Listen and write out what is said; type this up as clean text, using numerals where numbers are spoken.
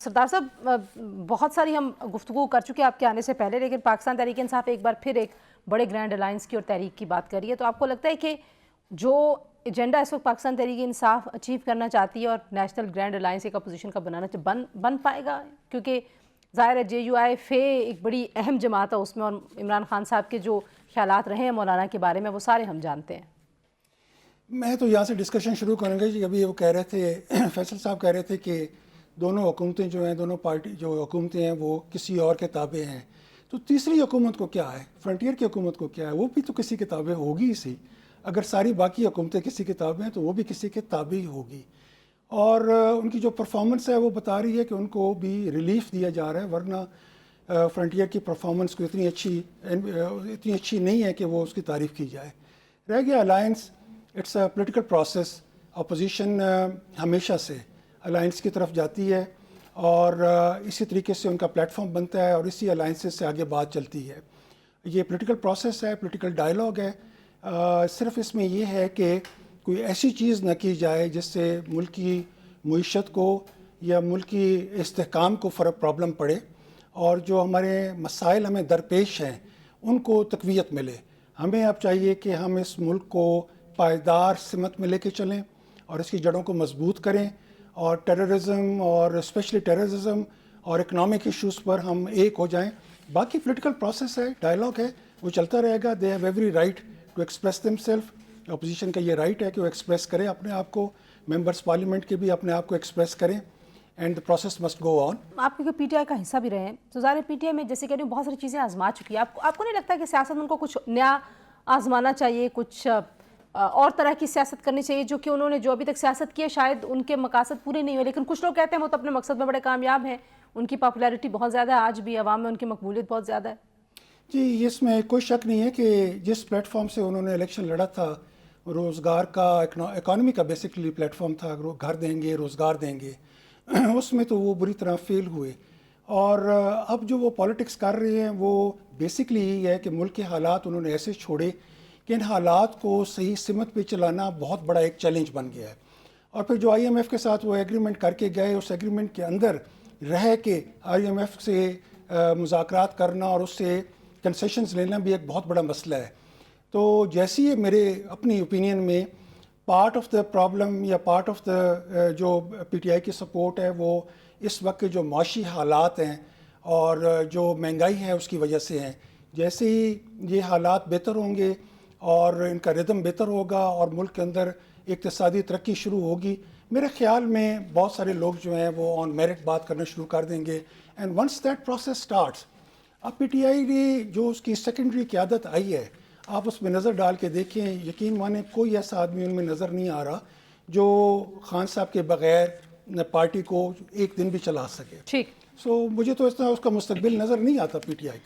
سردار صاحب بہت ساری ہم گفتگو کر چکے آپ کے آنے سے پہلے، لیکن پاکستان تحریک انصاف ایک بار پھر ایک بڑے گرینڈ الائنس کی اور تحریک کی بات کر رہی ہے، تو آپ کو لگتا ہے کہ جو ایجنڈا اس وقت پاکستان تحریک انصاف اچیو کرنا چاہتی ہے اور نیشنل گرینڈ الائنس ایک اپوزیشن کا بنانا بن پائے گا؟ کیونکہ ظاہر ہے JUI فے ایک بڑی اہم جماعت ہے اس میں، اور عمران خان صاحب کے جو خیالات رہے ہیں مولانا کے بارے میں وہ سارے ہم جانتے ہیں۔ میں تو یہاں سے ڈسکشن شروع کروں گا جی۔ ابھی وہ کہہ رہے تھے، فیصل صاحب کہہ رہے تھے کہ دونوں حکومتیں جو ہیں، دونوں پارٹی جو حکومتیں ہیں وہ کسی اور کے تابع ہیں، تو تیسری حکومت کو کیا ہے؟ فرنٹیئر کی حکومت کو کیا ہے؟ وہ بھی تو کسی کے تابع ہوگی ہی سی۔ اگر ساری باقی حکومتیں کسی کے تابع ہیں تو وہ بھی کسی کے تابع ہی ہوگی، اور ان کی جو پرفارمنس ہے وہ بتا رہی ہے کہ ان کو بھی ریلیف دیا جا رہا ہے، ورنہ فرنٹیئر کی پرفارمنس کو اتنی اچھی نہیں ہے کہ وہ اس کی تعریف کی جائے۔ رہ گیا alliance, it's a political process. Opposition ہمیشہ سے الائنس کی طرف جاتی ہے، اور اسی طریقے سے ان کا پلیٹ فارم بنتا ہے، اور اسی الائنسز سے آگے بات چلتی ہے۔ یہ پولیٹیکل پروسیس ہے، پولیٹیکل ڈائلاگ ہے۔ صرف اس میں یہ ہے کہ کوئی ایسی چیز نہ کی جائے جس سے ملک کی معیشت کو یا ملک کی استحکام کو پرابلم پڑے، اور جو ہمارے مسائل ہمیں درپیش ہیں ان کو تقویت ملے۔ ہمیں اب چاہیے کہ ہم اس ملک کو پائیدار سمت میں لے کے چلیں اور اس کی جڑوں کو مضبوط کریں، اور ٹیررزم اور اسپیشلی ٹیررزم اور اکنامک ایشوز پر ہم ایک ہو جائیں۔ باقی پولیٹیکل پروسیس ہے، ڈائلاگ ہے، وہ چلتا رہے گا۔ They have every right to express themselves. Opposition کا یہ رائٹ ہے کہ وہ ایکسپریس کرے اپنے آپ کو، ممبرس پارلیمنٹ کے بھی اپنے آپ کو ایکسپریس کریں، and the process must go on. آپ کیونکہ PTI کا حصہ بھی رہے ہیں، تو ظاہر PTI میں جیسے کہہ رہی ہوں بہت ساری چیزیں آزما چکی ہے۔ آپ کو نہیں لگتا کہ سیاست ان کو کچھ نیا آزمانا چاہیے، کچھ اور طرح کی سیاست کرنی چاہیے؟ جو کہ انہوں نے جو ابھی تک سیاست کی ہے شاید ان کے مقاصد پورے نہیں ہوئے، لیکن کچھ لوگ کہتے ہیں وہ تو اپنے مقصد میں بڑے کامیاب ہیں، ان کی پاپولیرٹی بہت زیادہ ہے، آج بھی عوام میں ان کی مقبولیت بہت زیادہ ہے۔ جی، اس میں کوئی شک نہیں ہے کہ جس پلیٹ فارم سے انہوں نے الیکشن لڑا تھا، روزگار کا، اکانومی کا بیسیکلی پلیٹ فارم تھا، گھر دیں گے، روزگار دیں گے، اس میں تو وہ بری طرح فیل ہوئے۔ اور اب جو وہ پالیٹکس کر رہے ہیں وہ بیسکلی یہی ہے کہ ملک کے حالات انہوں نے ایسے چھوڑے کہ ان حالات کو صحیح سمت پہ چلانا بہت بڑا ایک چیلنج بن گیا ہے۔ اور پھر جو IMF کے ساتھ وہ ایگریمنٹ کر کے گئے، اس ایگریمنٹ کے اندر رہ کے IMF سے مذاکرات کرنا اور اس سے کنسیشنز لینا بھی ایک بہت بڑا مسئلہ ہے۔ تو جیسی یہ میرے اپنی اوپینین میں پارٹ آف دا پرابلم یا پارٹ آف دا جو PTI کی سپورٹ ہے وہ اس وقت کے جو معاشی حالات ہیں اور جو مہنگائی ہے اس کی وجہ سے ہیں۔ جیسے ہی یہ حالات بہتر ہوں گے اور ان کا ردم بہتر ہوگا اور ملک کے اندر اقتصادی ترقی شروع ہوگی، میرے خیال میں بہت سارے لوگ جو ہیں وہ آن میرٹ بات کرنا شروع کر دیں گے۔ And once that process starts, اب PTI کی جو اس کی سیکنڈری قیادت آئی ہے، آپ اس میں نظر ڈال کے دیکھیں، یقین مانیں کوئی ایسا آدمی ان میں نظر نہیں آ رہا جو خان صاحب کے بغیر پارٹی کو ایک دن بھی چلا سکے۔ ٹھیک، سو مجھے تو اس طرح اس کا مستقبل نظر نہیں آتا PTI کا۔